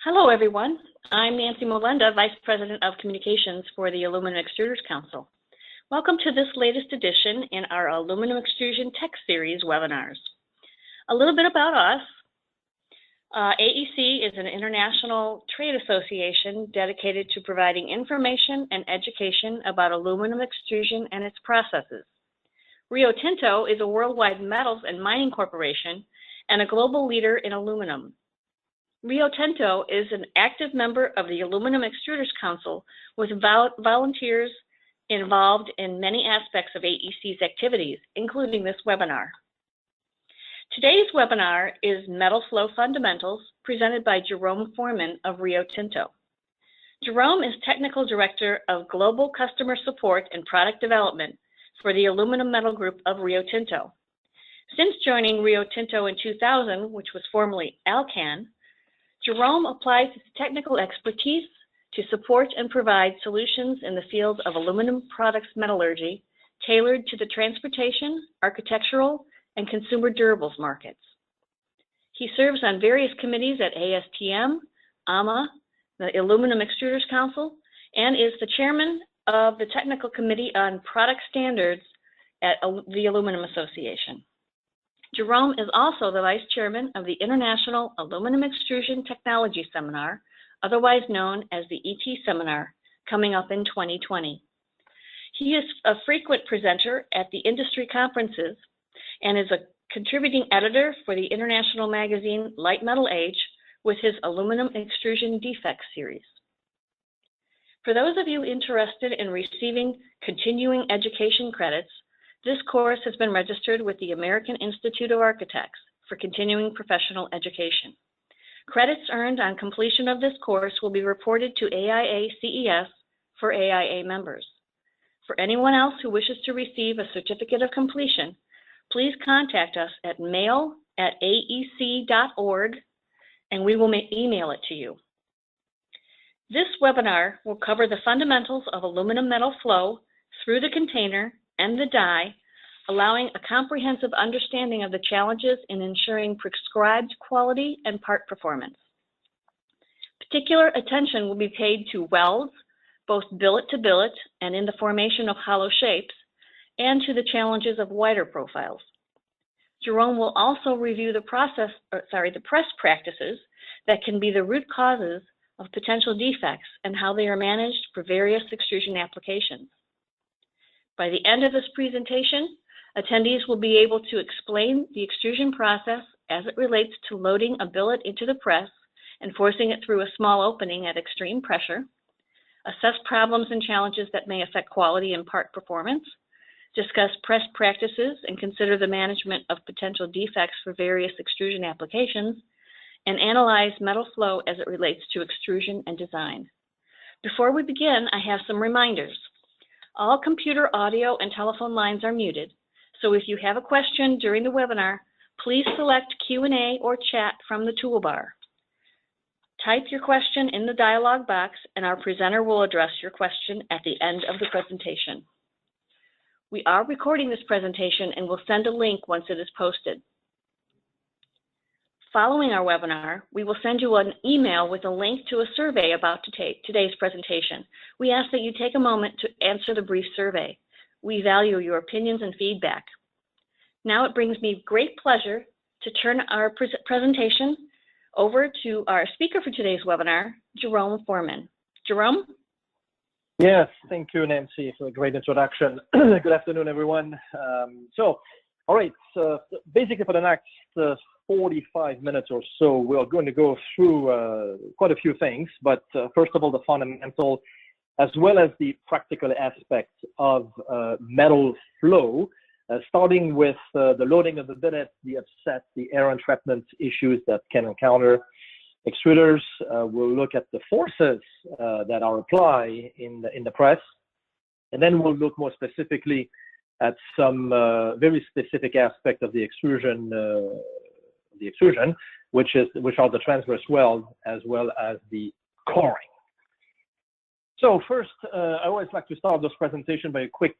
Hello, everyone. I'm Nancy Molenda, Vice President of Communications for the Aluminum Extruders Council. Welcome to this latest edition in our Aluminum Extrusion Tech Series webinars. A little bit about us. AEC is an international trade association dedicated to providing information and education about aluminum extrusion and its processes. Rio Tinto is a worldwide metals and mining corporation and a global leader in aluminum. Rio Tinto is an active member of the Aluminum Extruders Council with volunteers involved in many aspects of AEC's activities, including this webinar. Today's webinar is Metal Flow Fundamentals, presented by Jerome Foreman of Rio Tinto. Jerome is Technical Director of Global Customer Support and Product Development for the Aluminum Metal Group of Rio Tinto. Since joining Rio Tinto in 2000, which was formerly Alcan, Jerome applies his technical expertise to support and provide solutions in the fields of aluminum products metallurgy tailored to the transportation, architectural, and consumer durables markets. He serves on various committees at ASTM, AMA, the Aluminum Extruders Council, and is the chairman of the Technical Committee on Product Standards at the Aluminum Association. Jerome is also the vice chairman of the International Aluminum Extrusion Technology Seminar, otherwise known as the ET Seminar, coming up in 2020. He is a frequent presenter at the industry conferences and is a contributing editor for the international magazine Light Metal Age with his Aluminum Extrusion Defects series. For those of you interested in receiving continuing education credits, this course has been registered with the American Institute of Architects for continuing professional education. Credits earned on completion of this course will be reported to AIA CES for AIA members. For anyone else who wishes to receive a certificate of completion, please contact us at mail@aec.org and we will email it to you. This webinar will cover the fundamentals of aluminum metal flow through the container and the die, allowing a comprehensive understanding of the challenges in ensuring prescribed quality and part performance. Particular attention will be paid to welds, both billet to billet and in the formation of hollow shapes, and to the challenges of wider profiles. Jerome will also review the press practices that can be the root causes of potential defects and how they are managed for various extrusion applications. By the end of this presentation, attendees will be able to explain the extrusion process as it relates to loading a billet into the press and forcing it through a small opening at extreme pressure, assess problems and challenges that may affect quality and part performance, discuss press practices and consider the management of potential defects for various extrusion applications, and analyze metal flow as it relates to extrusion and design. Before we begin, I have some reminders. All computer audio and telephone lines are muted, so if you have a question during the webinar, please select Q&A or chat from the toolbar. Type your question in the dialog box and our presenter will address your question at the end of the presentation. We are recording this presentation and will send a link once it is posted. Following our webinar, we will send you an email with a link to a survey about today's presentation. We ask that you take a moment to answer the brief survey. We value your opinions and feedback. Now it brings me great pleasure to turn our presentation over to our speaker for today's webinar, Jerome Foreman. Jerome? Yes, thank you, Nancy, for a great introduction. Good afternoon, everyone. All right, so basically for the next 45 minutes or so, we're going to go through quite a few things, but first of all, the fundamental, as well as the practical aspects of metal flow, starting with the loading of the billet, the upset, the air entrapment issues that can encounter extruders. We'll look at the forces that are applied in the press, and then we'll look more specifically at some very specific aspect of the extrusion, which are the transverse weld as well as the coring. So first, I always like to start this presentation by a quick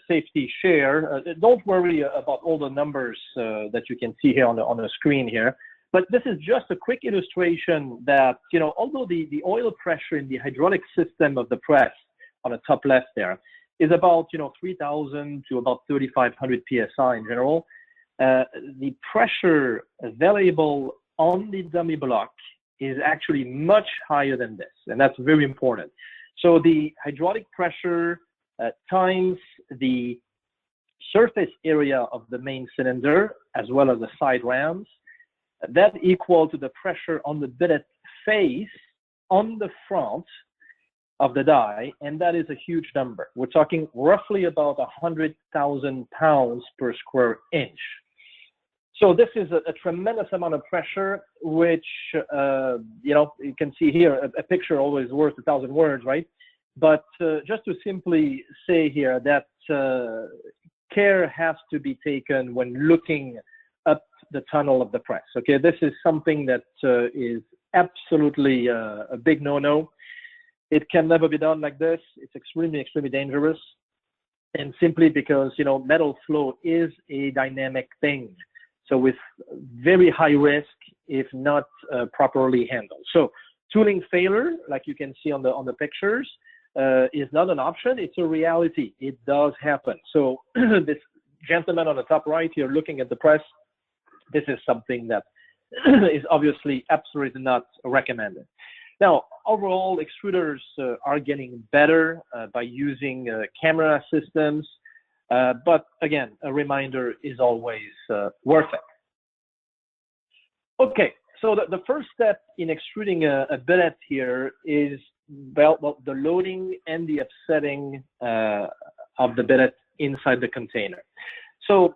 safety share. Don't worry about all the numbers that you can see here on the screen here. But this is just a quick illustration that, although the oil pressure in the hydraulic system of the press on the top left there is about, 3,000 to about 3,500 PSI in general, the pressure available on the dummy block is actually much higher than this, and that's very important. So the hydraulic pressure times the surface area of the main cylinder, as well as the side rams, that equal to the pressure on the billet face on the front of the die, and that is a huge number. We're talking roughly about 100,000 pounds per square inch. So this is a tremendous amount of pressure, which, you can see here, a picture always worth 1,000 words, right? But just to simply say here that care has to be taken when looking up the tunnel of the press. Okay, this is something that is absolutely a big no-no. It can never be done like this. It's extremely, extremely dangerous. And simply because, metal flow is a dynamic thing. So with very high risk if not properly handled. So tooling failure, like you can see on the pictures, is not an option. It's a reality. It does happen. So this gentleman on the top right here looking at the press, this is something that is obviously absolutely not recommended. Now, overall, extruders are getting better by using camera systems. But again, a reminder is always worth it. Okay, so the first step in extruding a billet here is the loading and the upsetting of the billet inside the container. So,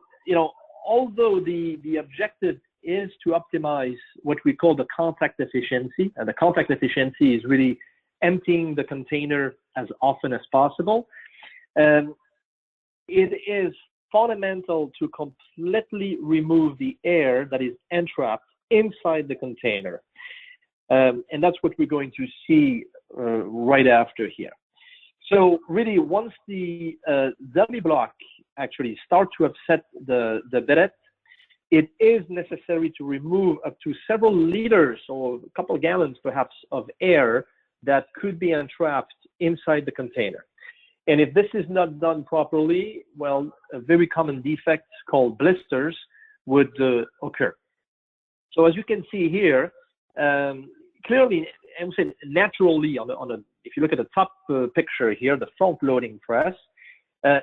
although the objective is to optimize what we call the contact efficiency, and the contact efficiency is really emptying the container as often as possible. It is fundamental to completely remove the air that is entrapped inside the container. And that's what we're going to see right after here. So really, once the dummy block actually starts to upset the billet, it is necessary to remove up to several liters or a couple of gallons perhaps of air that could be entrapped inside the container. And if this is not done properly, well, a very common defect called blisters would occur. So as you can see here, clearly, I would say naturally, if you look at the top picture here, the front loading press,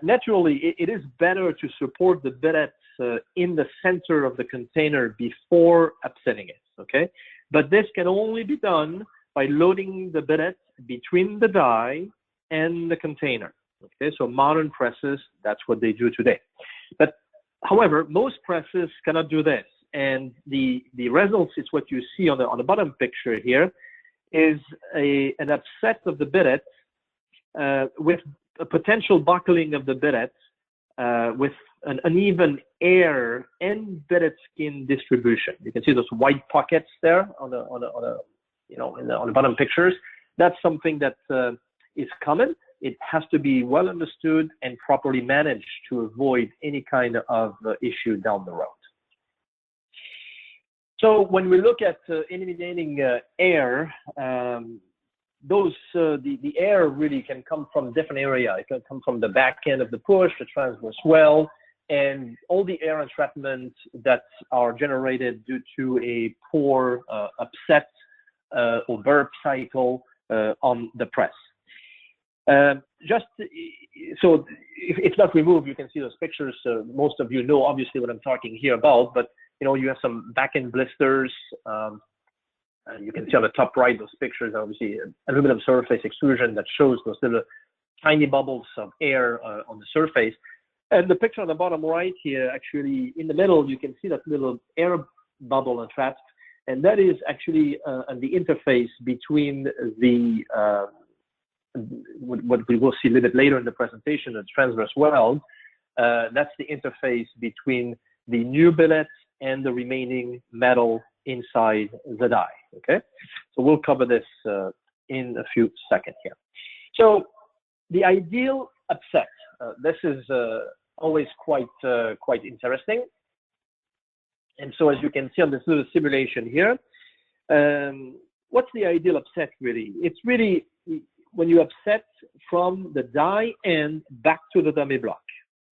naturally, it is better to support the billet in the center of the container before upsetting it, okay? But this can only be done by loading the billet between the die and the container, okay? So modern presses, that's what they do today. But however, most presses cannot do this. And the results is what you see on the bottom picture here is an upset of the billet with a potential buckling of the billet with an uneven air and billet skin distribution. You can see those white pockets there on the bottom pictures. That's something that is common. It has to be well understood and properly managed to avoid any kind of issue down the road. So when we look at eliminating air, the air really can come from different areas. It can come from the back end of the push, the transverse well, and all the air entrapment that are generated due to a poor upset or burp cycle on the press. So if it's not removed, you can see those pictures. Most of you know obviously what I'm talking here about, but you have some back-end blisters. You can see on the top right, those pictures, obviously aluminum surface extrusion that shows those little tiny bubbles of air on the surface. And the picture on the bottom right here, actually in the middle, you can see that little air bubble entrapped. And that is actually the interface between what we will see a little bit later in the presentation, the transverse weld. That's the interface between the new billet and the remaining metal inside the die, okay? So we'll cover this in a few seconds here. So the ideal upset, this is always quite interesting. And so as you can see on this little simulation here, what's the ideal upset really? It's really when you upset from the die end back to the dummy block.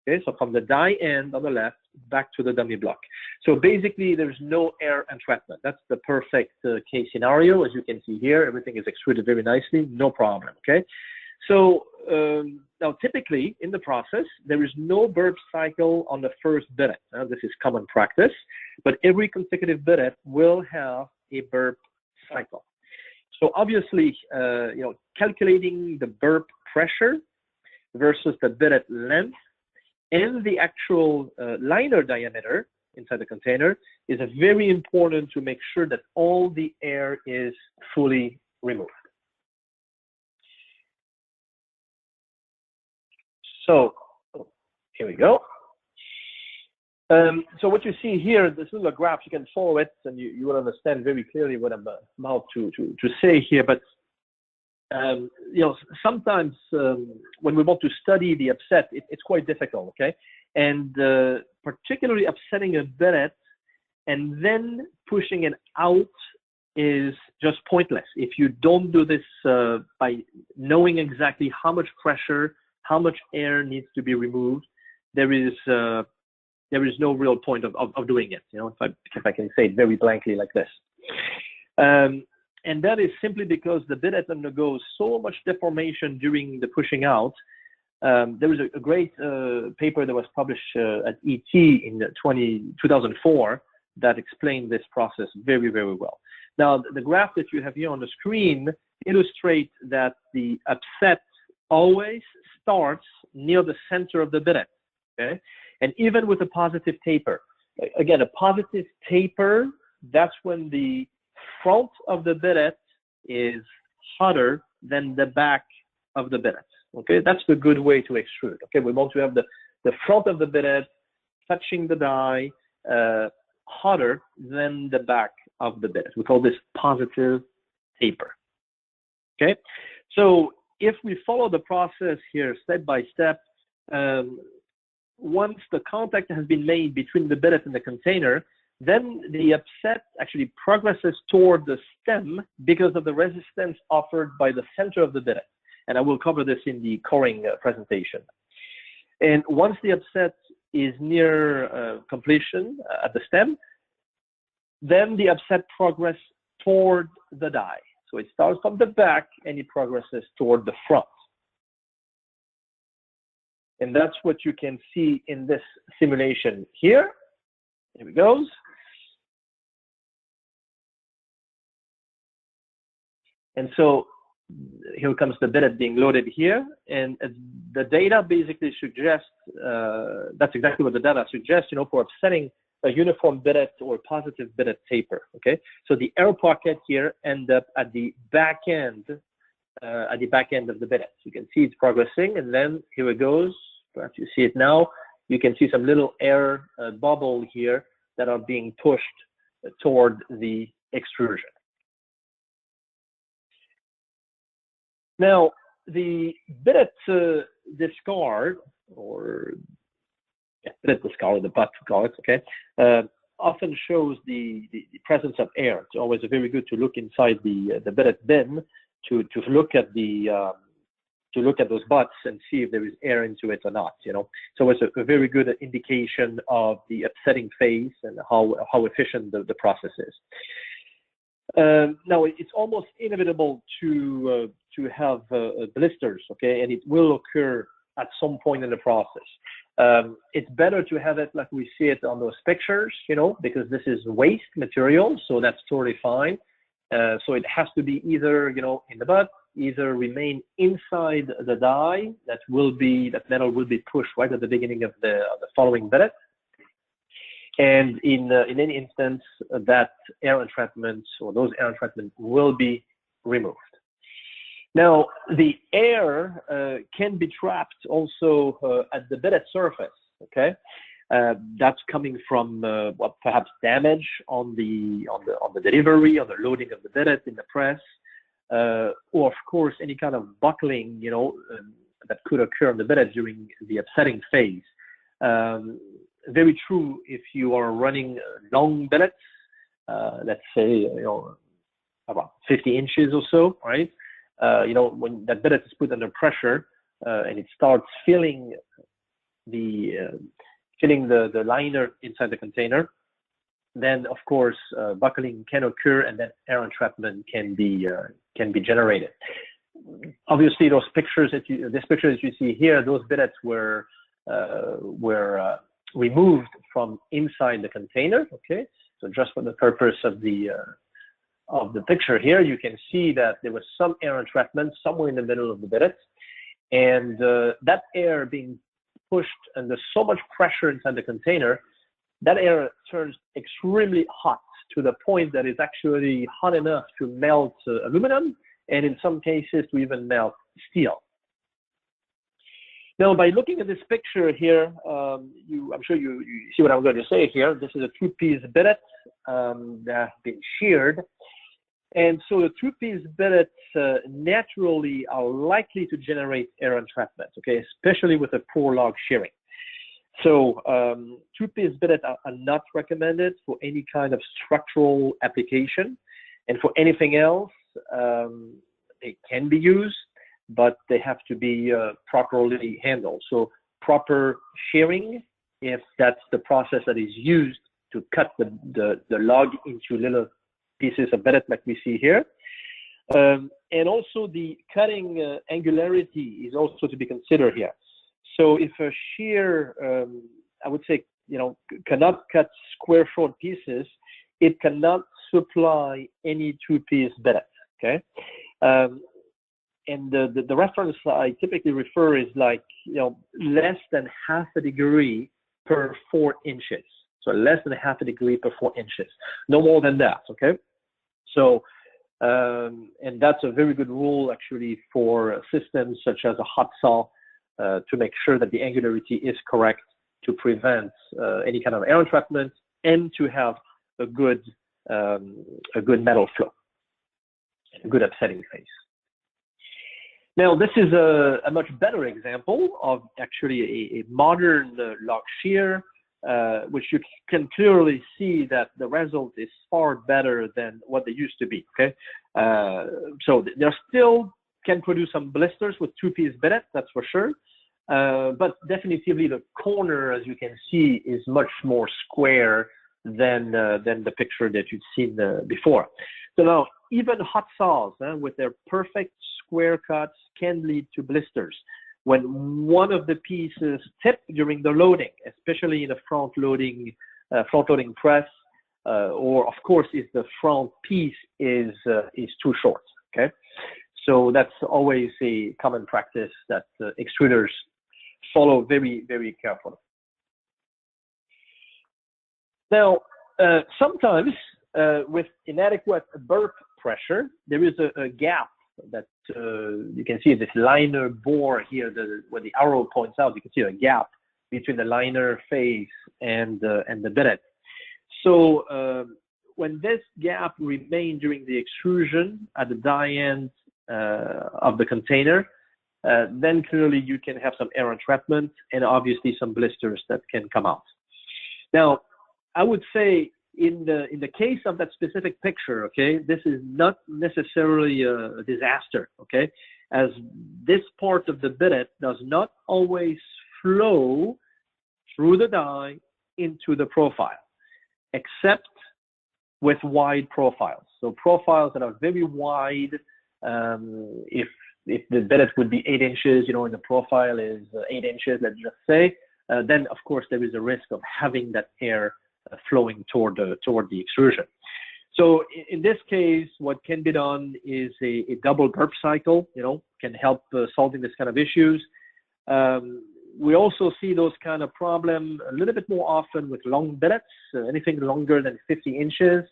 Okay, so from the die end on the left back to the dummy block. So basically there's no air entrapment. That's the perfect case scenario. As you can see here, everything is extruded very nicely, no problem. Okay, so now typically in the process, there is no burp cycle on the first billet. This is common practice, but every consecutive billet will have a burp cycle. So obviously, calculating the burp pressure versus the billet length and the actual liner diameter inside the container is very important to make sure that all the air is fully removed. So here we go. So what you see here, this little graph, you can follow it and you will understand very clearly what I'm about to say here. But sometimes when we want to study the upset, it's quite difficult, okay? And particularly upsetting a billet and then pushing it out is just pointless. If you don't do this by knowing exactly how much pressure, how much air needs to be removed, there is no real point of doing it, if I can say it very blankly like this. And that is simply because the billet undergoes so much deformation during the pushing out. There was a great paper that was published at ET in 2004 that explained this process very, very well. Now, the graph that you have here on the screen illustrates that the upset always starts near the center of the billet, okay? And even with a positive taper, again, a positive taper, that's when the front of the billet is hotter than the back of the billet. Okay, that's the good way to extrude. Okay, we want to have the front of the billet touching the die hotter than the back of the billet. We call this positive taper. Okay, so if we follow the process here step by step, once the contact has been made between the billet and the container, then the upset actually progresses toward the stem because of the resistance offered by the center of the billet. And I will cover this in the coring presentation. And once the upset is near completion at the stem, then the upset progresses toward the die. So it starts from the back and it progresses toward the front. And that's what you can see in this simulation here. Here it goes. And so here comes the billet being loaded here. And the data basically suggests, that's exactly what the data suggests, for upsetting a uniform billet or positive billet taper, okay? So the air pocket here end up at the back end of the billet. You can see it's progressing, and then here it goes. Perhaps you see it now. You can see some little air bubble here that are being pushed toward the extrusion. Now, the billet discard, or billet discard, the butt, we call it, okay, often shows the presence of air. It's always very good to look inside the billet bin to look at those butts and see if there is air into it or not. So it's a very good indication of the upsetting phase and how efficient the process is. Now, it's almost inevitable to have blisters, okay, and it will occur at some point in the process. It's better to have it like we see it on those pictures, because this is waste material, so that's totally fine. So it has to be either, in the butt, either remain inside the die, that metal will be pushed right at the beginning of the following billet. And in any instance, that air entrapment or those air entrapment will be removed. Now, the air can be trapped also at the billet surface, okay? That's coming from perhaps damage on the delivery, on the loading of the billet in the press, or of course any kind of buckling, that could occur on the billet during the upsetting phase. very true if you are running long billets, let's say, about 50 inches or so, right? When that billet is put under pressure and it starts filling the liner inside the container, then of course buckling can occur, and then air entrapment can be generated. Obviously, this picture that you see here, those billets were removed from inside the container. Okay, so just for the purpose of the picture here, you can see that there was some air entrapment somewhere in the middle of the billet, and that air being pushed under so much pressure inside the container, that air turns extremely hot to the point that it's actually hot enough to melt aluminum, and in some cases to even melt steel. Now, by looking at this picture here, I'm sure you see what I'm going to say here. This is a two-piece billet that has been sheared. And so the two-piece billets naturally are likely to generate air entrapment, okay, especially with a poor log shearing. So two-piece billets are not recommended for any kind of structural application. And for anything else, they can be used, but they have to be properly handled. So proper shearing, if that's the process that is used to cut the log into little pieces of billet like we see here. And also the cutting angularity is also to be considered here. So if a shear, I would say, cannot cut square short pieces, it cannot supply any two-piece billet, okay? And the reference I typically refer is like, less than half a degree per 4 inches. So less than half a degree per 4 inches, no more than that, okay? So, and that's a very good rule actually for systems such as a hot saw to make sure that the angularity is correct to prevent any kind of air entrapment and to have a good metal flow, a good upsetting phase. Now, this is a much better example of actually a modern log shear, which you can clearly see that the result is far better than what they used to be, okay? So they still can produce some blisters with two-piece billet, that's for sure. But definitively the corner, as you can see, is much more square than the picture that you've seen before. So now, even hot saws with their perfect square cuts can lead to blisters. When one of the pieces tip during the loading, especially in a front-loading press, or of course if the front piece is too short, okay? So that's always a common practice that extruders follow very, very carefully. Now, sometimes with inadequate burp pressure, there is a gap that you can see this liner bore here, where the arrow points out. You can see a gap between the liner face and the billet. So when this gap remains during the extrusion at the die end of the container, then clearly you can have some air entrapment and obviously some blisters that can come out. Now, I would say in the case of that specific picture, okay, this is not necessarily a disaster, okay, as this part of the billet does not always flow through the die into the profile, except with wide profiles. So profiles that are very wide, if the billet would be 8 inches, and the profile is 8 inches, let's just say, then of course there is a risk of having that air flowing toward the extrusion. So in this case, what can be done is a double burp cycle, can help solving this kind of issues. We also see those kind of problems a little bit more often with long billets, anything longer than 50 inches,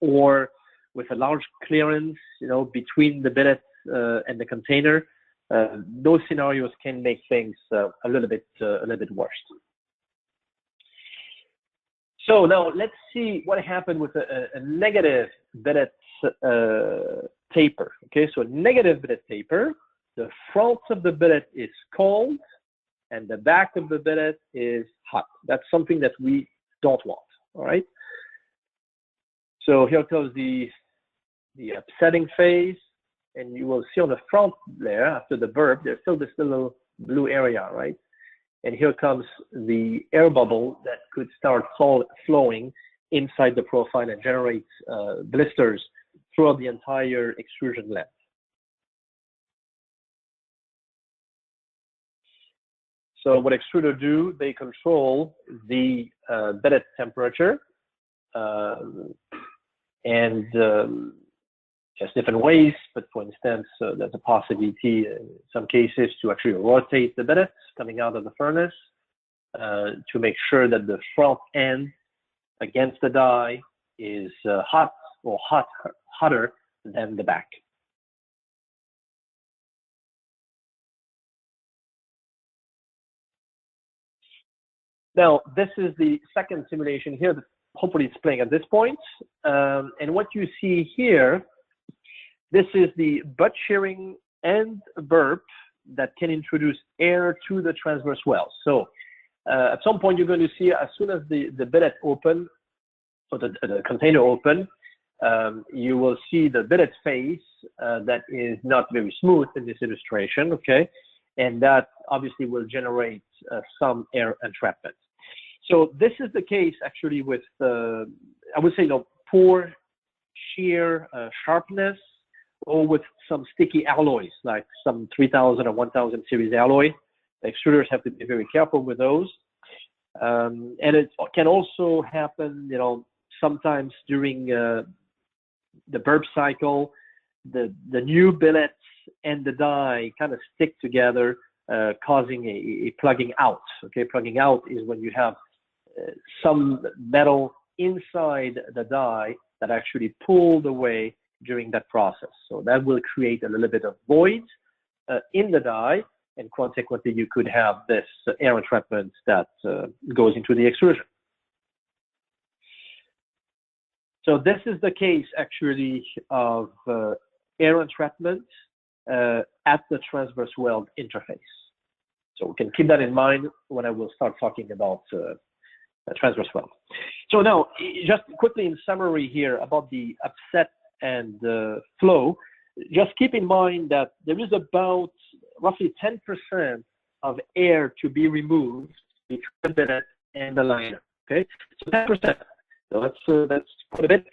or with a large clearance, between the billet and the container. Those scenarios can make things a little bit worse. So now let's see what happened with a negative billet taper. Okay, so a negative billet taper, the front of the billet is cold, and the back of the billet is hot. That's something that we don't want, all right? So here comes the upsetting phase, and you will see on the front there, after the burp, there's still this little blue area, right? And here comes the air bubble that could start flowing inside the profile and generate blisters throughout the entire extrusion length. So what extruders do, they control the billet temperature, and there's different ways, but for instance, there's a possibility in some cases to actually rotate the billets coming out of the furnace to make sure that the front end against the die is hot or hotter than the back. Now, this is the second simulation here that hopefully it's playing at this point. And what you see here, this is the butt shearing and burp that can introduce air to the transverse well. So at some point, you're going to see as soon as the billet open, or the container open, you will see the billet face that is not very smooth in this illustration, okay? And that obviously will generate some air entrapment. So this is the case actually with, I would say, poor shear sharpness, or with some sticky alloys, like some 3000 or 1000 series alloy. The extruders have to be very careful with those. And it can also happen, sometimes during the burp cycle, the new billets and the die kind of stick together, causing a plugging out. Okay, plugging out is when you have some metal inside the die that actually pulled away during that process. So that will create a little bit of void in the die, and consequently you could have this air entrapment that goes into the extrusion. So this is the case actually of air entrapment at the transverse weld interface. So we can keep that in mind when I will start talking about transverse weld. So now, just quickly in summary here about the upset and flow, just keep in mind that there is about roughly 10% of air to be removed between the billet and the liner. Okay, so 10%. So that's quite a bit.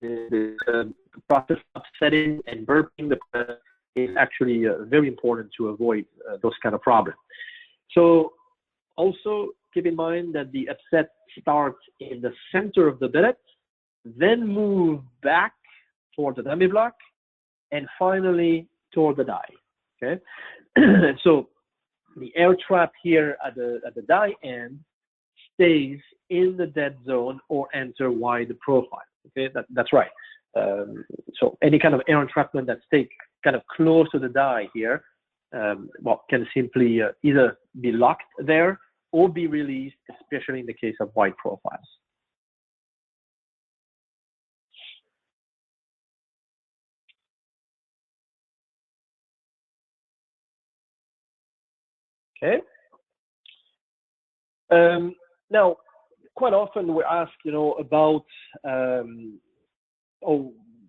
The process of upsetting and burping the billet is actually very important to avoid those kind of problems. So also keep in mind that the upset starts in the center of the billet, then move back toward the dummy block, and finally toward the die. Okay, so the air trap here at the die end stays in the dead zone or enter wide profile. Okay, that's right. So any kind of air entrapment that stays kind of close to the die here, can simply either be locked there or be released, especially in the case of wide profiles. Okay. Now, quite often we're asked, about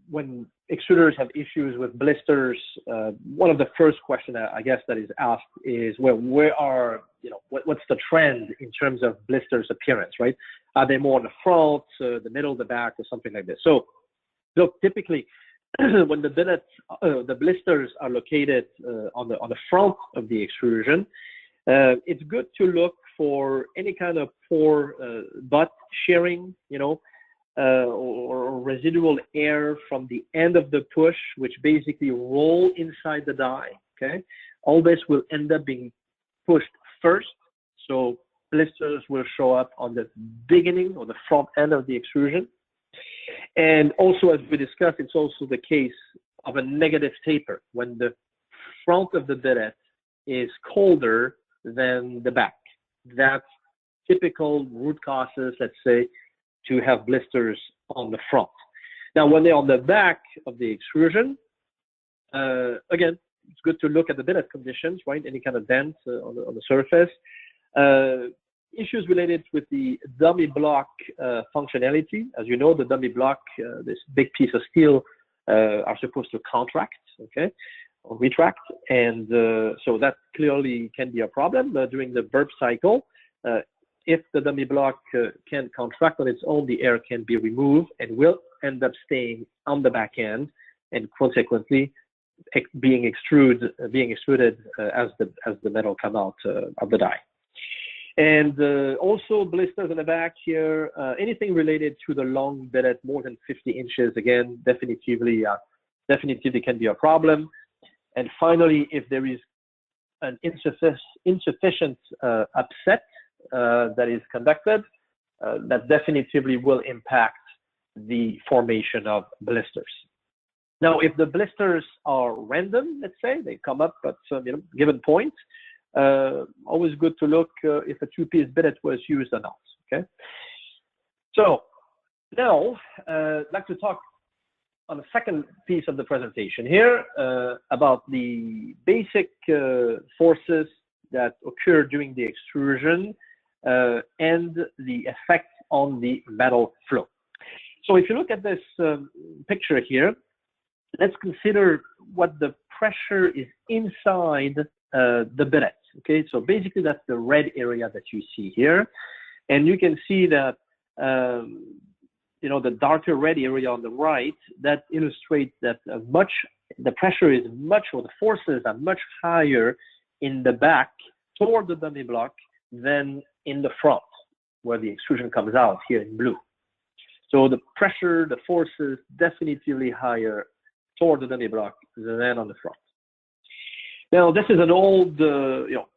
when extruders have issues with blisters. One of the first questions I guess that is asked is, well, what's the trend in terms of blisters appearance, right? Are they more on the front, the middle, the back, or something like this? So, look, typically, when the blisters are located on the front of the extrusion, it's good to look for any kind of poor butt shearing, or residual air from the end of the push, which basically roll inside the die. Okay, all this will end up being pushed first, so blisters will show up on the beginning or the front end of the extrusion. And also, as we discussed, it's also the case of a negative taper when the front of the billet is colder than the back. That's typical root causes, let's say, to have blisters on the front. Now, when they're on the back of the extrusion, again, it's good to look at the billet conditions, right? Any kind of dent on the surface. Issues related with the dummy block functionality. As you know, the dummy block, this big piece of steel, are supposed to contract, okay, or retract, and so that clearly can be a problem during the burp cycle. If the dummy block can contract on its own, the air can be removed and will end up staying on the back end, and consequently being extruded as the metal comes out of the die. And also blisters in the back here, anything related to the long billet, more than 50 inches, again, definitively can be a problem. And finally, if there is an insufficient upset that is conducted, that definitively will impact the formation of blisters. Now, if the blisters are random, let's say, they come up at some given point, always good to look if a two-piece billet was used or not, okay? So now, I'd like to talk on the second piece of the presentation here about the basic forces that occur during the extrusion and the effect on the metal flow. So if you look at this picture here, let's consider what the pressure is inside the billet. Okay, so basically that's the red area that you see here, and you can see that the darker red area on the right, that illustrates that the pressure is much, or the forces are much higher in the back toward the dummy block than in the front, where the extrusion comes out here in blue. So the pressure, the forces, definitely higher toward the dummy block than on the front. Now, this is an old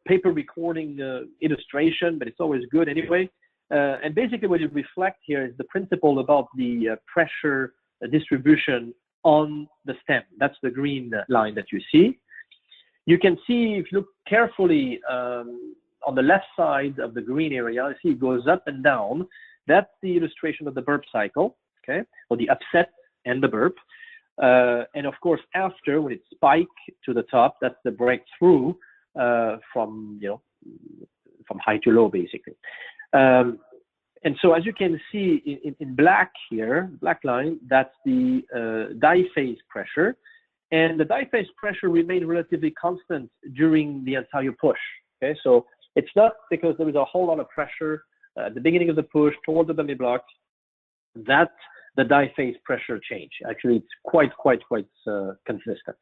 paper recording illustration, but it's always good anyway. And basically what it reflects here is the principle about the pressure distribution on the stem. That's the green line that you see. You can see, if you look carefully on the left side of the green area, you see it goes up and down. That's the illustration of the burp cycle, okay, or the upset and the burp. And of course, after, when it spikes to the top, that's the breakthrough from high to low, basically. And so, as you can see in black here, black line, that's the die phase pressure, and the die phase pressure remained relatively constant during the entire push. Okay, so it's not because there is a whole lot of pressure at the beginning of the push toward the dummy block that the die phase pressure change. Actually, it's quite consistent.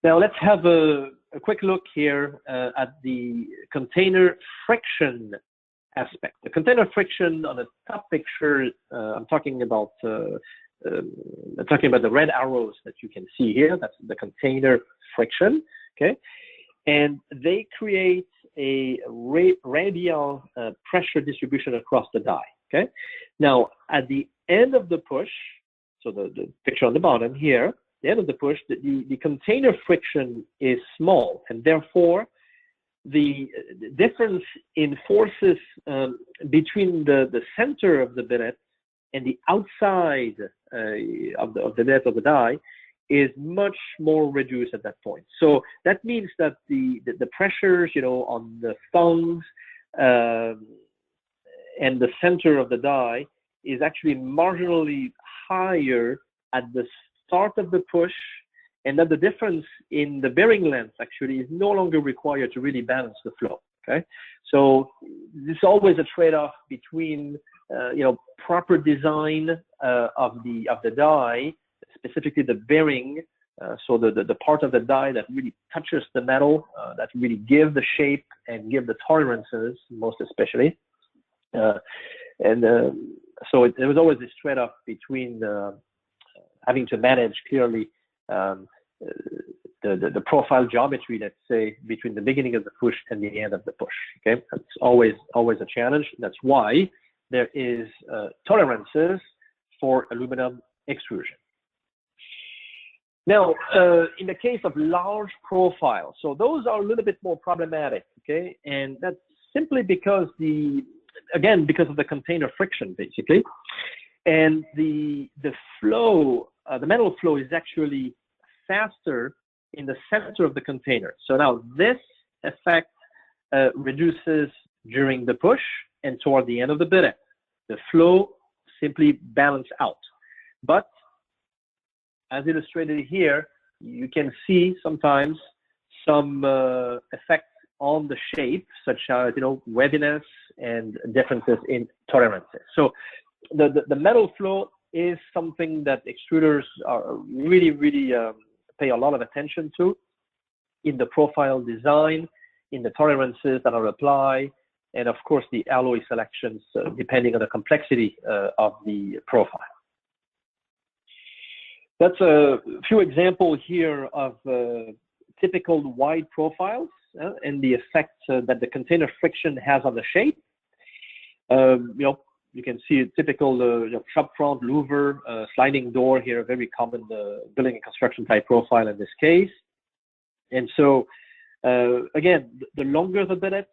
Now let's have a quick look here at the container friction aspect. The container friction on the top picture, I'm talking about the red arrows that you can see here. That's the container friction. Okay, and they create a radial pressure distribution across the die. Okay, now at the end of the push, so the picture on the bottom here, the end of the push, the container friction is small, and therefore the difference in forces between the center of the billet and the outside of the billet of the die is much more reduced at that point. So that means that the pressures, on the thongs and the center of the die is actually marginally higher at the start of the push, and that the difference in the bearing length actually is no longer required to really balance the flow. Okay, so there's always a trade-off between proper design of the die, specifically the bearing, so the part of the die that really touches the metal, that really give the shape and give the tolerances, most especially. So there was always this trade-off between having to manage clearly the profile geometry, let's say, between the beginning of the push and the end of the push. Okay, that's always a challenge. That's why there is tolerances for aluminum extrusion. Now, in the case of large profiles, so those are a little bit more problematic. Okay, and that's simply because because of the container friction, basically, and the flow, the metal flow is actually faster in the center of the container. So now this effect reduces during the push and toward the end of the billet. The flow simply balances out. But as illustrated here, you can see sometimes some effects on the shape, such as webbiness and differences in tolerances. So the metal flow is something that extruders are really pay a lot of attention to in the profile design, in the tolerances that are applied, and of course the alloy selections depending on the complexity of the profile. That's a few examples here of typical wide profiles and the effect that the container friction has on the shape. You can see a typical shop front louver, sliding door here, a very common building and construction type profile in this case. And so, again, the longer the billet,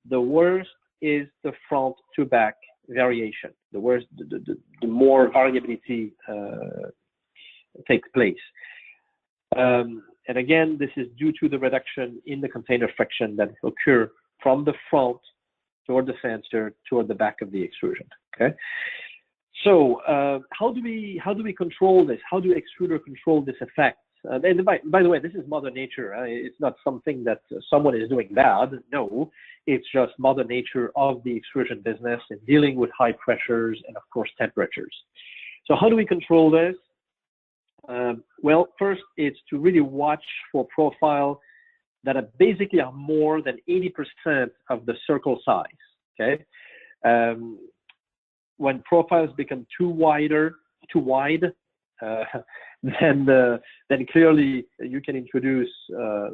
the worse is the front to back variation. The worse, the more variability takes place. And again, this is due to the reduction in the container friction that occur from the front toward the center, toward the back of the extrusion. Okay. So how do we control this? How do extruder control this effect? And by the way, this is Mother Nature. It's not something that someone is doing bad. No, it's just Mother Nature of the extrusion business and dealing with high pressures and of course temperatures. So how do we control this? Well, first, it's to really watch for profile that are basically more than 80% of the circle size. Okay, when profiles become too wide, then clearly you can introduce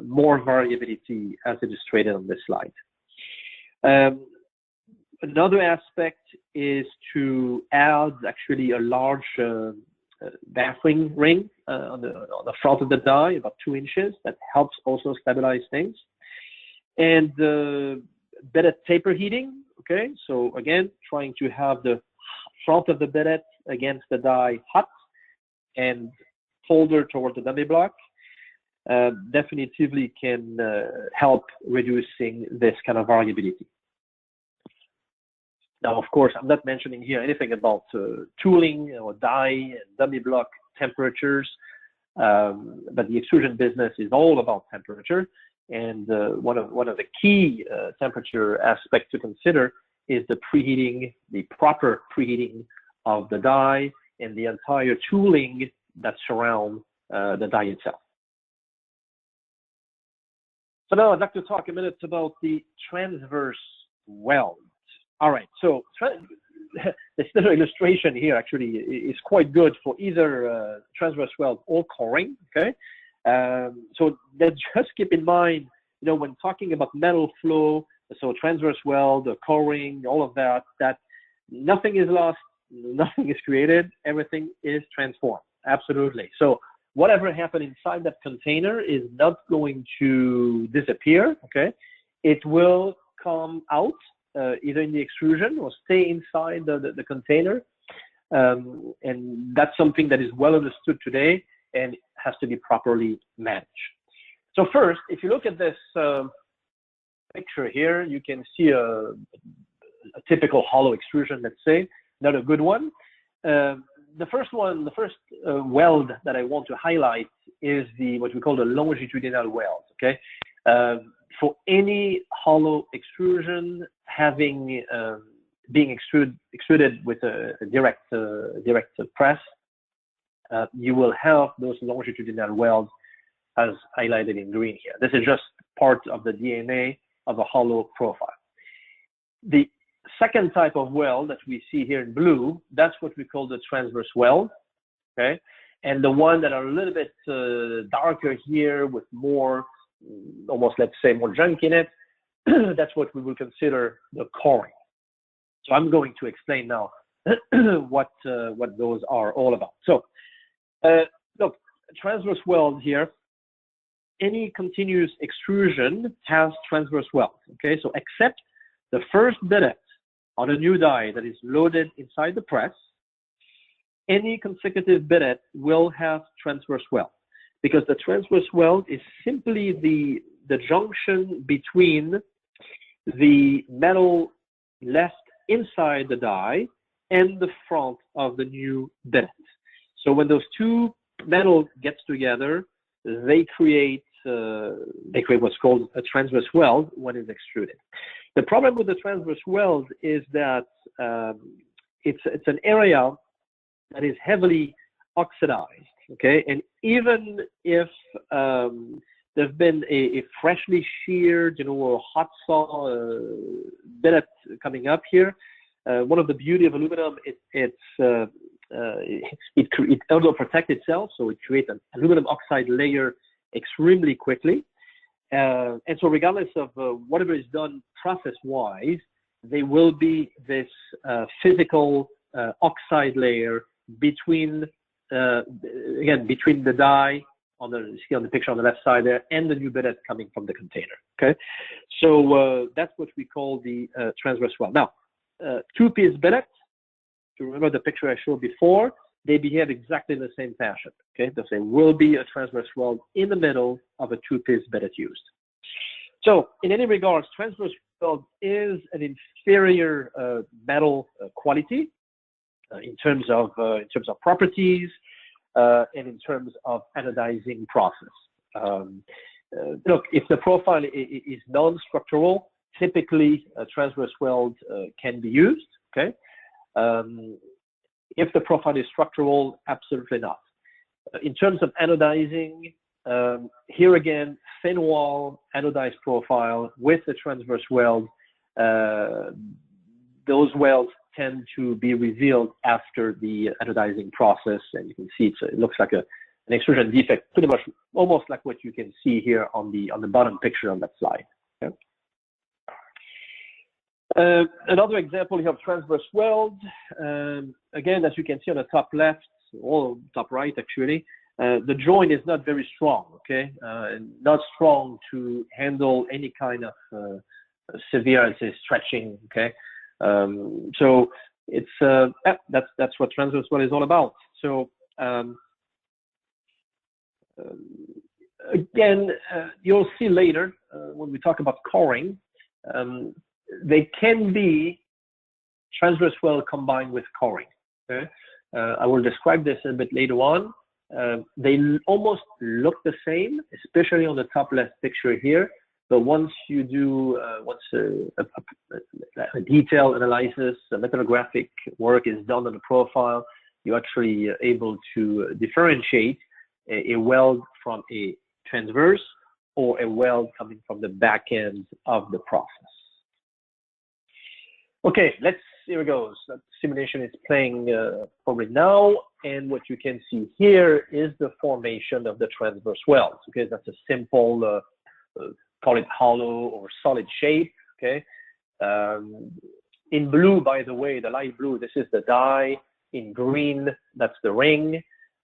more variability as illustrated on this slide. Another aspect is to add actually a large baffling ring on the front of the die, about 2 inches. That helps also stabilize things. And better taper heating. Okay, so again, trying to have the front of the billet against the die hot and colder toward the dummy block definitively can help reducing this kind of variability. Now, of course, I'm not mentioning here anything about tooling or die and dummy block temperatures, but the extrusion business is all about temperature. And one of the key temperature aspects to consider is the preheating, the proper preheating of the die and the entire tooling that surround the die itself. So now I'd like to talk a minute about the transverse weld. All right, so this little illustration here actually is quite good for either transverse weld or coring. Okay, so just keep in mind, when talking about metal flow, so transverse weld, coring, all of that, that nothing is lost, nothing is created, everything is transformed. Absolutely. So whatever happened inside that container is not going to disappear. Okay, it will come out. Either in the extrusion or stay inside the container. And that's something that is well understood today and has to be properly managed. So first, if you look at this picture here, you can see a typical hollow extrusion, let's say, not a good one. The first weld that I want to highlight is what we call the longitudinal weld, okay? For any hollow extrusion being extruded with a direct press, you will have those longitudinal welds as highlighted in green here. This is just part of the DNA of a hollow profile. The second type of weld that we see here in blue, that's what we call the transverse weld, okay? And the one that are a little bit darker here with more, almost let's say more junk in it, that's what we will consider the coring. So I'm going to explain now what those are all about. So look, transverse weld here, any continuous extrusion has transverse weld, okay? So except the first billet on a new die that is loaded inside the press, any consecutive billet will have transverse weld, because the transverse weld is simply the junction between the metal left inside the die and the front of the new billet. So when those two metal gets together, they create what's called a transverse weld when it's extruded. The problem with the transverse weld is that it's an area that is heavily oxidized, okay? And even if there's been a freshly sheared, or hot saw billet coming up here, one of the beauty of aluminum, it also protects itself, so it creates an aluminum oxide layer extremely quickly. And so regardless of whatever is done process-wise, there will be this physical oxide layer between, between the die you see on the picture on the left side there, and the new billet coming from the container, okay? So that's what we call the transverse weld. Now, two-piece billets, to remember the picture I showed before, they behave exactly in the same fashion, okay? There will be a transverse weld in the middle of a two-piece billet used. So in any regards, transverse weld is an inferior metal quality in terms of properties and in terms of anodizing process. Look, if the profile is non-structural, typically a transverse weld can be used, okay? If the profile is structural, absolutely not. In terms of anodizing, here again, thin wall anodized profile with the transverse weld, those welds tend to be revealed after the anodizing process, and you can see it looks like an extrusion defect, pretty much almost like what you can see here on the bottom picture on that slide. Okay? Another example here of transverse weld. Again, as you can see on the top left, or top right actually, the joint is not very strong, okay? Not strong to handle any kind of severe, I'd say, stretching, okay? So it's that's what transverse weld is all about. So again, you'll see later when we talk about coring, they can be transverse weld combined with coring. Okay? I will describe this a bit later on. They almost look the same, especially on the top left picture here. But once you do a detailed analysis, a metallographic work is done on the profile, you're actually able to differentiate a weld from a transverse or a weld coming from the back end of the process. Okay, here it goes. The simulation is playing probably now, and what you can see here is the formation of the transverse weld. Okay, that's a simple, call it hollow or solid shape. Okay, in blue, by the way, the light blue, this is the die. In green, that's the ring,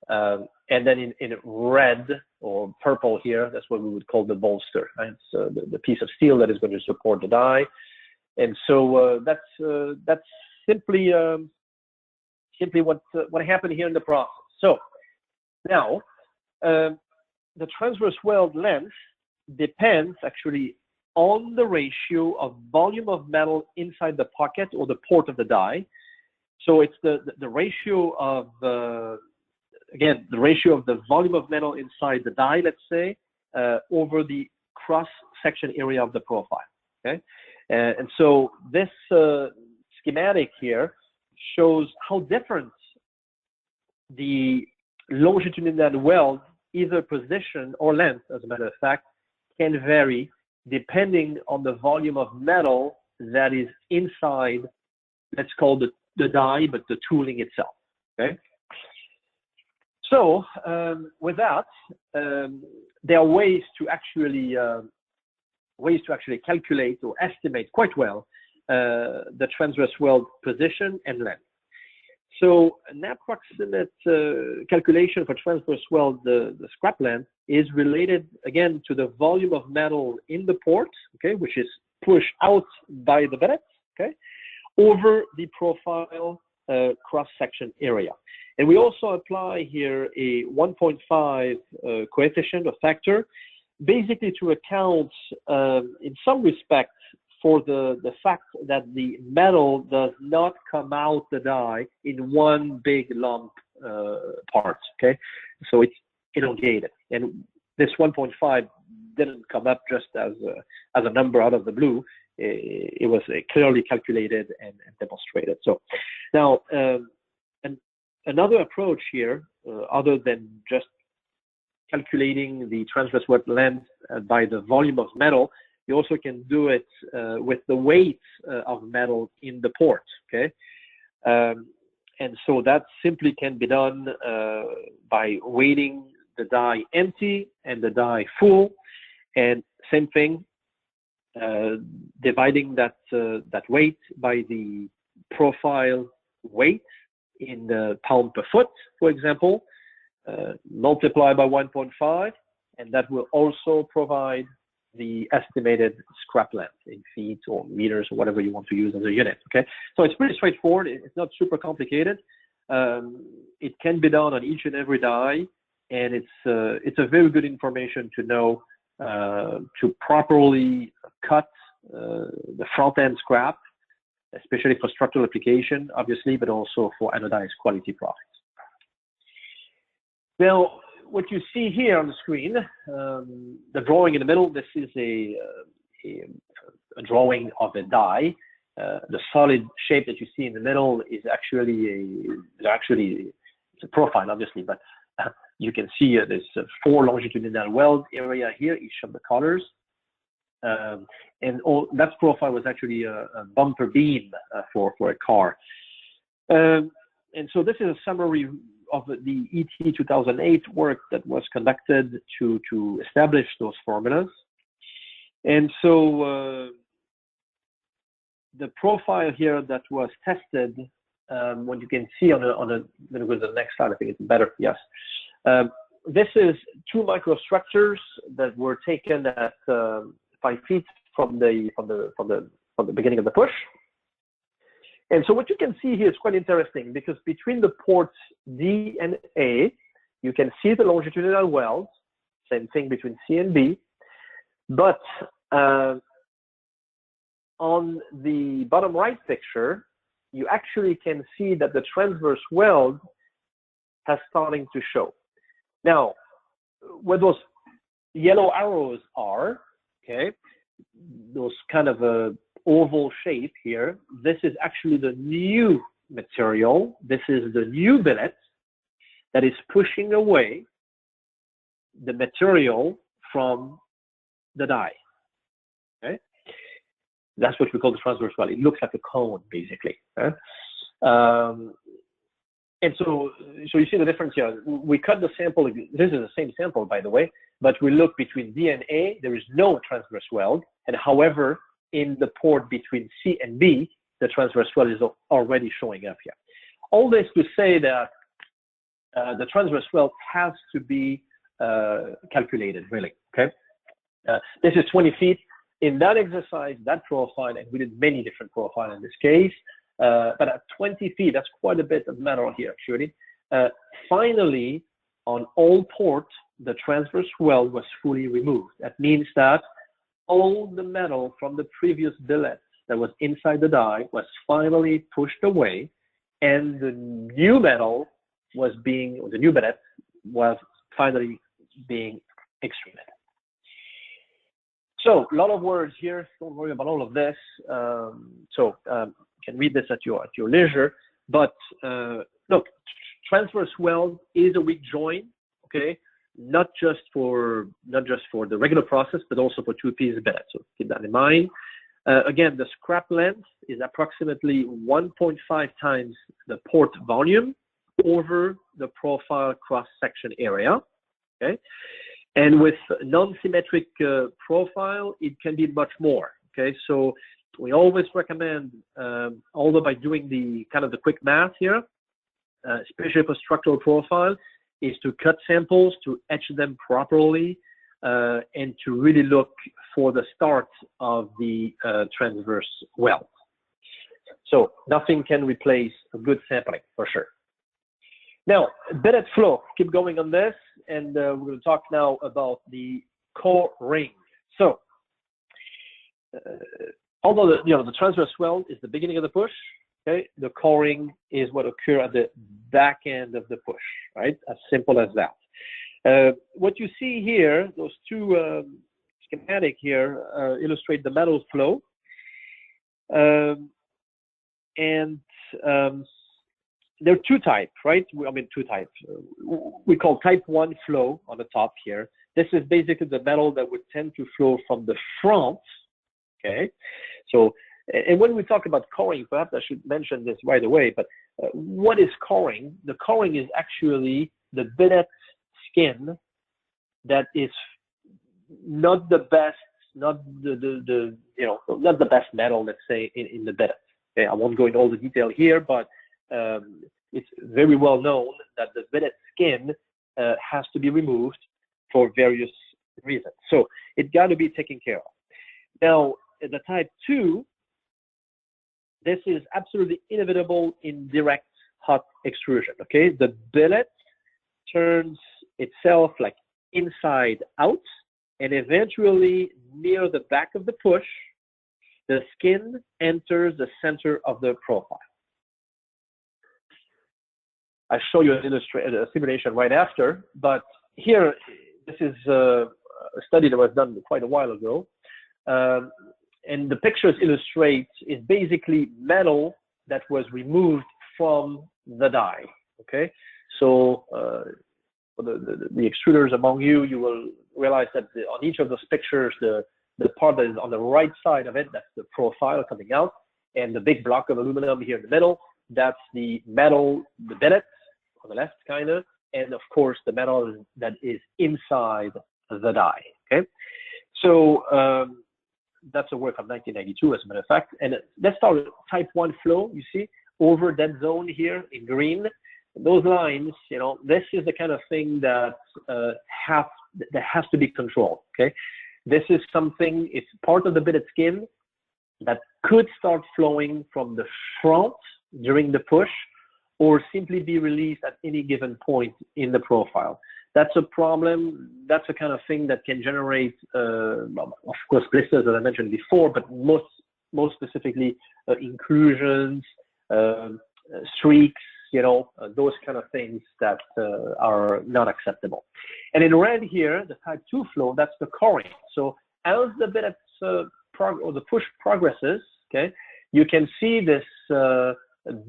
and then in red or purple here, that's what we would call the bolster. Right? It's the piece of steel that is going to support the die. And so that's simply what happened here in the process. So now the transverse weld length depends actually on the ratio of volume of metal inside the pocket or the port of the die. So it's the ratio of again the ratio of the volume of metal inside the die, let's say, over the cross section area of the profile. Okay. And so this schematic here shows how different the longitudinal weld, either position or length, as a matter of fact, can vary depending on the volume of metal that is inside, let's call the die, but the tooling itself. Okay. So with that, there are ways to actually calculate or estimate quite well the transverse weld position and length. So an approximate calculation for transverse weld, the scrap length, is related again to the volume of metal in the port, okay, which is pushed out by the billet, okay, over the profile cross-section area. And we also apply here a 1.5 coefficient or factor, basically to account in some respects for the fact that the metal does not come out the die in one big lump part, okay? So it's elongated. And this 1.5 didn't come up just as a number out of the blue. It was clearly calculated and demonstrated. So now, another approach here, other than just calculating the transverse weld length by the volume of metal, you also can do it with the weight of metal in the port, okay? And so that simply can be done by weighting the die empty and the die full, and same thing, dividing that weight by the profile weight in the pound per foot, for example, multiply by 1.5, and that will also provide the estimated scrap length in feet or meters or whatever you want to use as a unit, okay? So it's pretty straightforward. It's not super complicated. It can be done on each and every die, and it's a very good information to know to properly cut the front end scrap, especially for structural application, obviously, but also for anodized quality products. Now, what you see here on the screen, the drawing in the middle, this is a drawing of a die. The solid shape that you see in the middle is actually it's a profile, obviously, but you can see there's 4 longitudinal weld area here, each of the colors. And that profile was actually a bumper beam for a car. And so this is a summary of the ET 2008 work that was conducted to establish those formulas. And so the profile here that was tested, what you can see on the, let me go to the next slide, I think it's better, yes. This is 2 microstructures that were taken at 5 feet from the beginning of the push. And so what you can see here is quite interesting, because between the ports D and A, you can see the longitudinal welds, same thing between C and B, but on the bottom right picture, you actually can see that the transverse weld has starting to show. Now, where those yellow arrows are, okay, those kind of oval shape here, this is actually the new material. This is the new billet that is pushing away the material from the die. Okay, that's what we call the transverse weld. It looks like a cone, basically. Okay? And so you see the difference here. We cut the sample. This is the same sample, by the way, but we look between D and A. There is no transverse weld, and however, in the port between C and B, the transverse weld is already showing up here. All this to say that the transverse weld has to be calculated, really. Okay, this is 20 feet. In that exercise, that profile, and we did many different profiles in this case. But at 20 feet, that's quite a bit of metal here, actually. Finally, on all ports, the transverse weld was fully removed. That means that all the metal from the previous billet that was inside the die was finally pushed away, and the new metal was being, or the new billet was finally being extruded. So, a lot of words here. Don't worry about all of this. You can read this at your leisure. But look, transverse weld is a weak joint. Okay, not just for the regular process, but also for 2-piece billet. So keep that in mind. Again, the scrap length is approximately 1.5 times the port volume over the profile cross-section area. Okay. And with non-symmetric profile, it can be much more. Okay, so we always recommend, although by doing the kind of the quick math here, especially for structural profile, is to cut samples, to etch them properly, and to really look for the start of the transverse weld. So nothing can replace a good sampling for sure. Now, billet flow, keep going on this, and we're going to talk now about the coring. So, although the transverse weld is the beginning of the push, okay, the coring is what occurs at the back end of the push, right? As simple as that. What you see here, those two schematic here illustrate the metal flow, and there are two types, right? I mean, two types. We call type 1 flow on the top here. This is basically the metal that would tend to flow from the front, okay? So, and when we talk about coring, perhaps I should mention this right away, but what is coring? The coring is actually the billet skin that is not the best, not not the best metal, let's say, in the billet. Okay, I won't go into all the detail here, but it's very well known that the billet skin has to be removed for various reasons. So it's got to be taken care of. Now, the type 2, this is absolutely inevitable in direct hot extrusion. Okay, the billet turns itself like inside out, and eventually near the back of the push, the skin enters the center of the profile. I'll show you a simulation right after, but here, this is a study that was done quite a while ago. And the pictures illustrate is basically metal that was removed from the die, okay? So for the extruders among you, you will realize that on each of those pictures, the part that is on the right side of it, that's the profile coming out, and the big block of aluminum here in the middle, that's the metal, the billet on the left, kind of, and of course the metal that is inside the die, okay? So that's a work of 1992, as a matter of fact. And let's start with type 1 flow, you see, over that zone here in green. Those lines, this is the kind of thing that has to be controlled, okay? This is something, it's part of the billet skin that could start flowing from the front during the push, or simply be released at any given point in the profile. That's a problem. That's a kind of thing that can generate, of course, blisters, as I mentioned before, but most specifically inclusions, streaks, those kind of things that are not acceptable. And in red here, the type 2 flow, that's the coring. So as the billet or the push progresses, okay, you can see this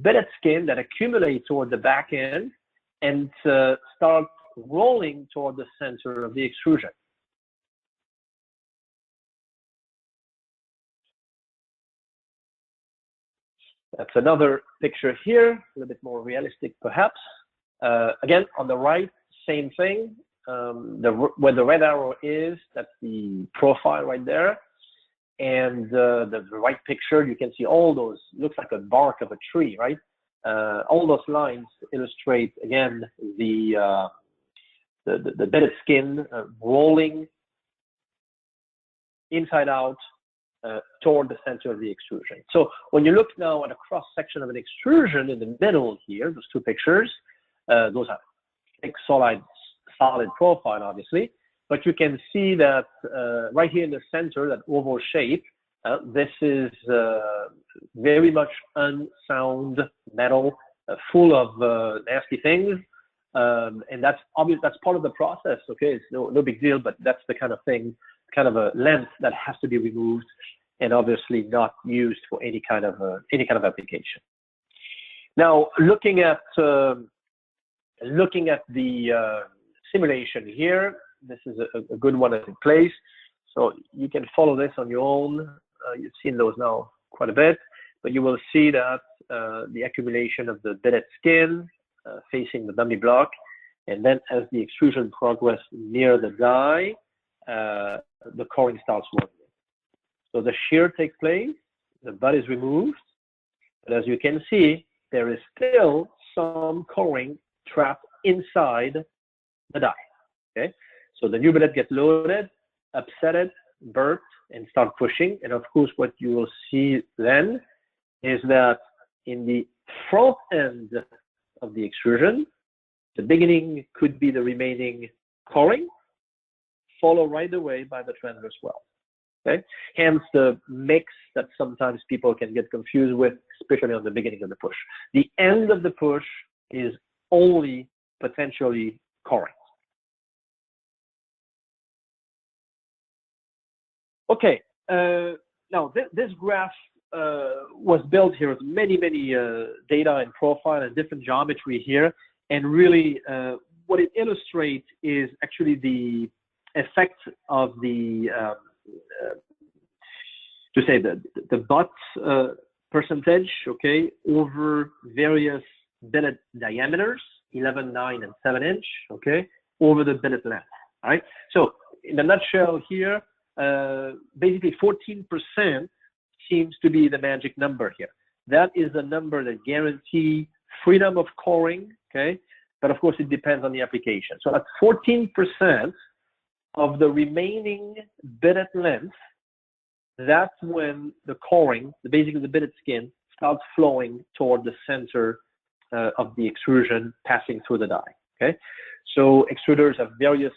billet skin that accumulates toward the back end and start rolling toward the center of the extrusion. That's another picture here, a little bit more realistic perhaps. Again, on the right, same thing. Where the red arrow is, that's the profile right there. And the right picture, you can see all those, looks like a bark of a tree, right? All those lines illustrate, again, the billet skin rolling inside out toward the center of the extrusion. So when you look now at a cross section of an extrusion in the middle here, those two pictures, those are big solid profile, obviously, but you can see that right here in the center, that oval shape, this is very much unsound metal, full of nasty things. And that's obvious, that's part of the process, okay? It's no big deal, but that's the kind of thing, kind of a length that has to be removed and obviously not used for any kind of application. Now, looking at the simulation here, this is a good one in place. So you can follow this on your own. You've seen those now quite a bit, but you will see that the accumulation of the billet skin facing the dummy block, and then as the extrusion progresses near the die, the coring starts working. So the shear takes place, the butt is removed, but as you can see, there is still some coring trapped inside the die. Okay, so the new billet gets loaded, upsetted, burnt, and start pushing. And of course, what you will see then is that in the front end of the extrusion. The beginning could be the remaining coring, followed right away by the transverse weld. Okay, hence the mix that sometimes people can get confused with, especially on the beginning of the push. The end of the push is only potentially coring. Okay, now this graph was built here with many data and profile and different geometry here, and really what it illustrates is actually the effect of the the butt percentage, okay, over various billet diameters, 11, 9, and 7 inch, okay, over the billet length. All right. So in a nutshell here, basically 14% seems to be the magic number here. That is the number that guarantees freedom of coring, okay? But of course, it depends on the application. So at 14% of the remaining billet length, that's when the coring, basically the billet skin, starts flowing toward the center of the extrusion, passing through the die, okay? So extruders have various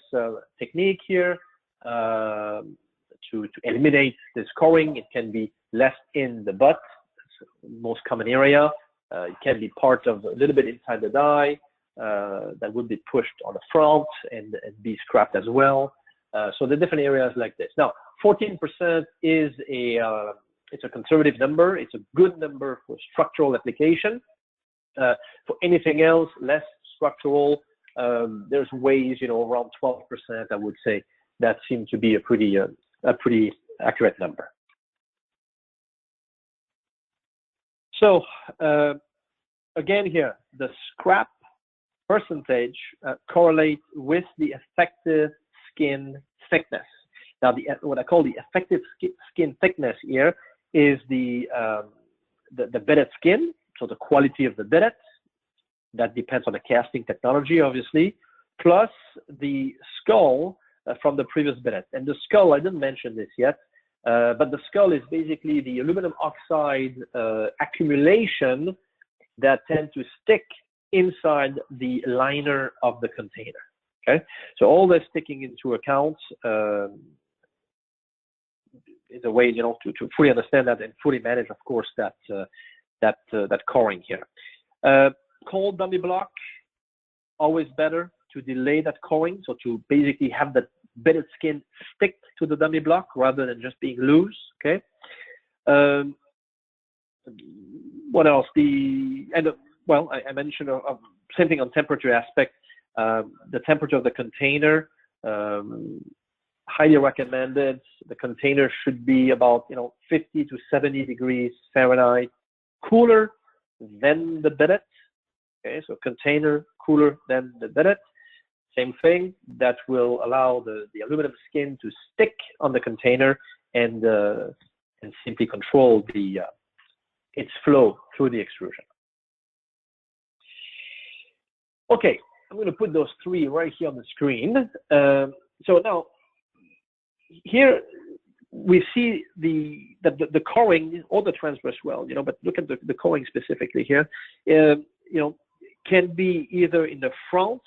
techniques here to eliminate this coring. It can be left in the butt, that's the most common area. It can be part of a little bit inside the die that would be pushed on the front and be scrapped as well. So the different areas like this. Now, 14% is it's a conservative number. It's a good number for structural application. For anything else, less structural, there's ways, around 12%, I would say, that seem to be a pretty accurate number. So again here, the scrap percentage correlates with the effective skin thickness. Now, what I call the effective skin thickness here is the billet skin, so the quality of the billet. That depends on the casting technology, obviously, plus the skull from the previous billet. And the skull, I didn't mention this yet, but the skull is basically the aluminum oxide accumulation that tend to stick inside the liner of the container. Okay, so all this taking into account is a way, to fully understand that and fully manage, of course, that coring here. Cold dummy block, always better to delay that coring, so to basically have the billet skin stick to the dummy block rather than just being loose. Okay. What else? I mentioned same thing on temperature aspect. The temperature of the container, highly recommended. The container should be about 50 to 70 degrees Fahrenheit cooler than the billet. Okay, so container cooler than the billet. Same thing, that will allow the aluminum skin to stick on the container and simply control its flow through the extrusion. Okay, I'm going to put those three right here on the screen. So now, here we see the coring or the transverse weld, but look at the coring specifically here. Can be either in the front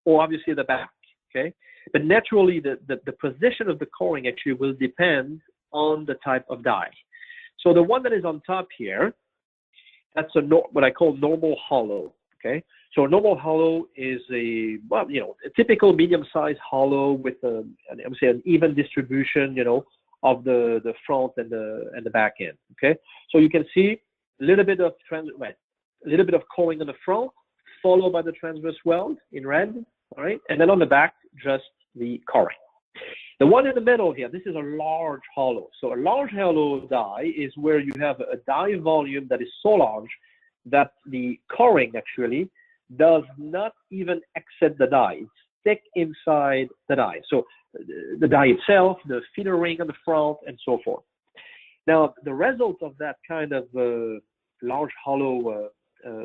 or obviously the back. Okay, but naturally the position of the coring actually will depend on the type of die. So the one that is on top here, that's what I call normal hollow. Okay, so a normal hollow is a typical medium-sized hollow with I would say an even distribution, of the front and the back end. Okay, so you can see a little bit of coring on the front, followed by the transverse weld in red. All right, and then on the back, just the coring. The one in the middle here, this is a large hollow. So a large hollow die is where you have a die volume that is so large that the coring actually does not even exit the die. It's stick inside the die. So the die itself, the feeder ring on the front, and so forth. Now, the result of that kind of large hollow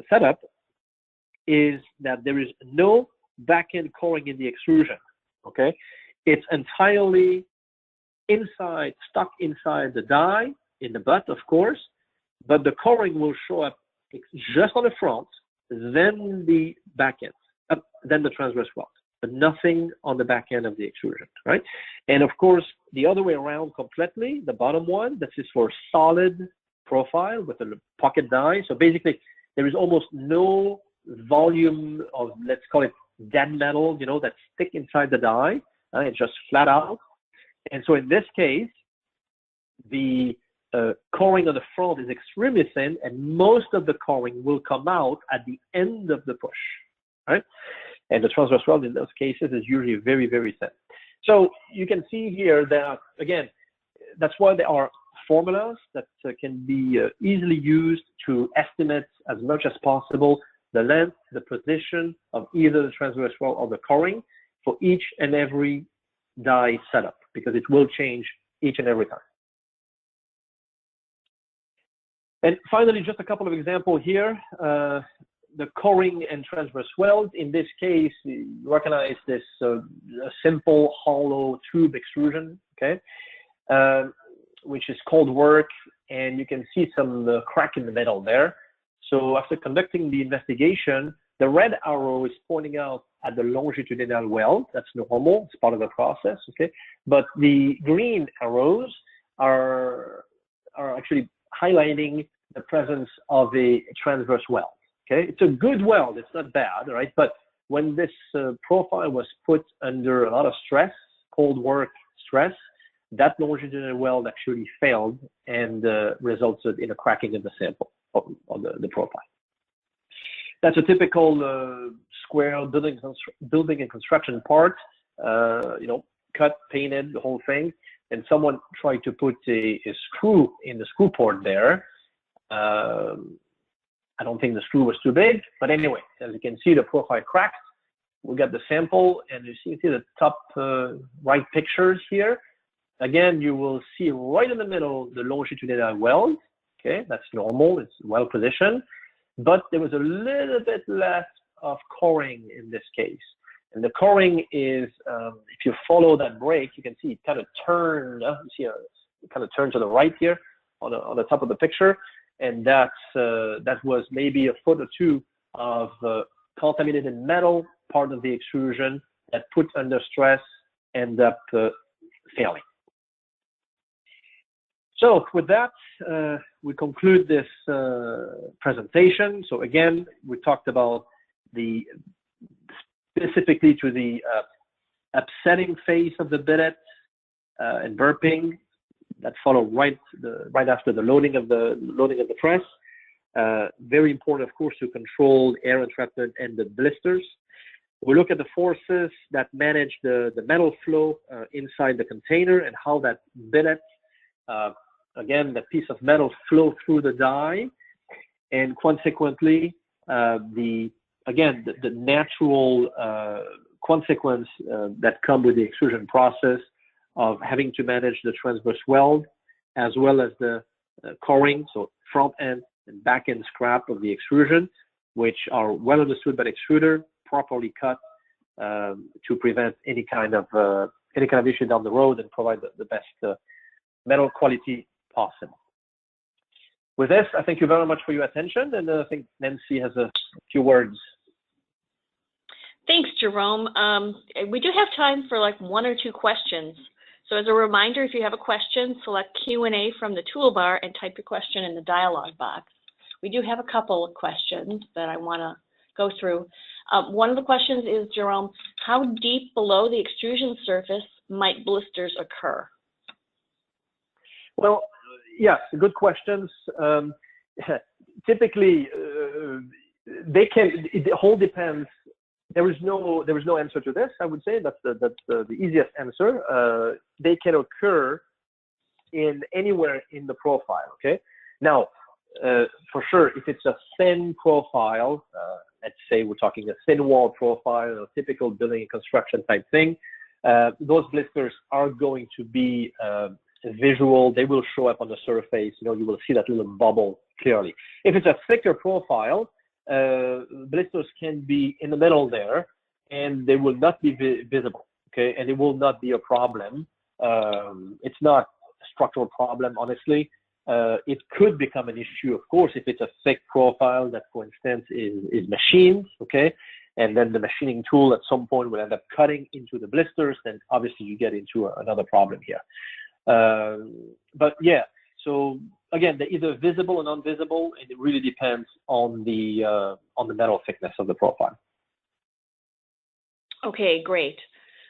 setup is that there is no back-end coring in the extrusion. Okay, it's entirely stuck inside the die, in the butt, of course, but the coring will show up just on the front, then the back end, then the transverse weld, but nothing on the back end of the extrusion, right? And of course, the other way around completely, the bottom one, this is for solid profile with a pocket die. So basically, there is almost no volume of, let's call it dead metal, that stick inside the die. It's just flat out. And so in this case, the coring on the front is extremely thin, and most of the coring will come out at the end of the push, right? And the transverse weld in those cases is usually very, very thin. So you can see here that, again, that's why there are formulas that can be easily used to estimate as much as possible the length, the position of either the transverse weld or the coring for each and every die setup, because it will change each and every time. And finally, just a couple of examples here. The coring and transverse weld. In this case, you recognize this a simple hollow tube extrusion, okay, which is cold work, and you can see some crack in the middle there. So after conducting the investigation, the red arrow is pointing out at the longitudinal weld. That's normal. It's part of the process, okay? But the green arrows are actually highlighting the presence of a transverse weld, okay? It's a good weld. It's not bad, right? But when this profile was put under a lot of stress, cold work stress, that longitudinal weld actually failed and resulted in a cracking of the sample of the profile. That's a typical square building and construction part, cut, painted, the whole thing. And someone tried to put a screw in the screw port there. I don't think the screw was too big, but anyway, as you can see, the profile cracked. We got the sample, and you see the top right pictures here. Again, you will see right in the middle the longitudinal weld. Okay, that's normal. It's well positioned, but there was a little bit less of coring in this case. And the coring is, if you follow that break, you can see it kind of turned. You see it kind of turned to the right here on the top of the picture, and that was maybe a foot or two of contaminated metal, part of the extrusion that put under stress, end up failing. So with that, we conclude this presentation. So again, we talked about specifically to the upsetting phase of the billet and burping that follow right after the loading of the press. Very important, of course, to control air entrapment and the blisters. We look at the forces that manage the metal flow inside the container and how that billet, again, the piece of metal flow through the die, and consequently, the natural consequence that come with the extrusion process of having to manage the transverse weld as well as the coring, so front end and back end scrap of the extrusion, which are well understood by the extruder, properly cut to prevent any kind of issue down the road and provide the best metal quality possible. With this, I thank you very much for your attention, and I think Nancy has a few words. Thanks, Jerome. We do have time for like 1 or 2 questions. So as a reminder, if you have a question, select Q&A from the toolbar and type your question in the dialog box. We do have a couple of questions that I want to go through. One of the questions is, Jerome, how deep below the extrusion surface might blisters occur? Well, yes, good questions. Typically, they can. It whole depends. There is no answer to this. I would say that's the easiest answer. They can occur in anywhere in the profile. Okay. Now, for sure, if it's a thin profile, let's say we're talking a thin wall profile, a typical building and construction type thing, those blisters are going to be visual. They will show up on the surface. You will see that little bubble clearly. If it's a thicker profile, blisters can be in the middle there, and they will not be visible. Okay, and it will not be a problem. It's not a structural problem, honestly. It could become an issue, of course, if it's a fake profile that, for instance, is machined, okay? And then the machining tool at some point will end up cutting into the blisters, then obviously you get into another problem here. But yeah, so again, they're either visible or non-visible, and it really depends on the metal thickness of the profile. Okay, great.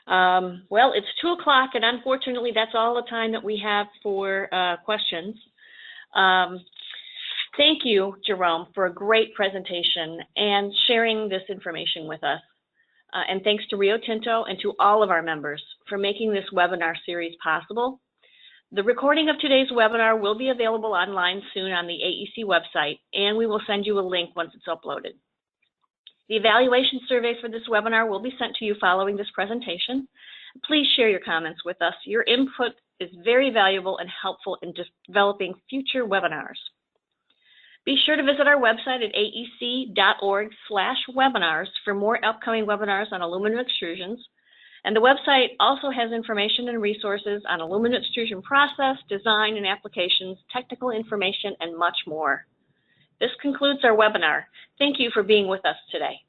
Well, it's 2 o'clock, and unfortunately, that's all the time that we have for questions. Thank you, Jerome, for a great presentation and sharing this information with us. And thanks to Rio Tinto and to all of our members for making this webinar series possible. The recording of today's webinar will be available online soon on the AEC website, and we will send you a link once it's uploaded. The evaluation survey for this webinar will be sent to you following this presentation. Please share your comments with us. Your input is very valuable and helpful in developing future webinars. Be sure to visit our website at aec.org/webinars for more upcoming webinars on aluminum extrusions. And the website also has information and resources on aluminum extrusion process, design and applications, technical information, and much more. This concludes our webinar. Thank you for being with us today.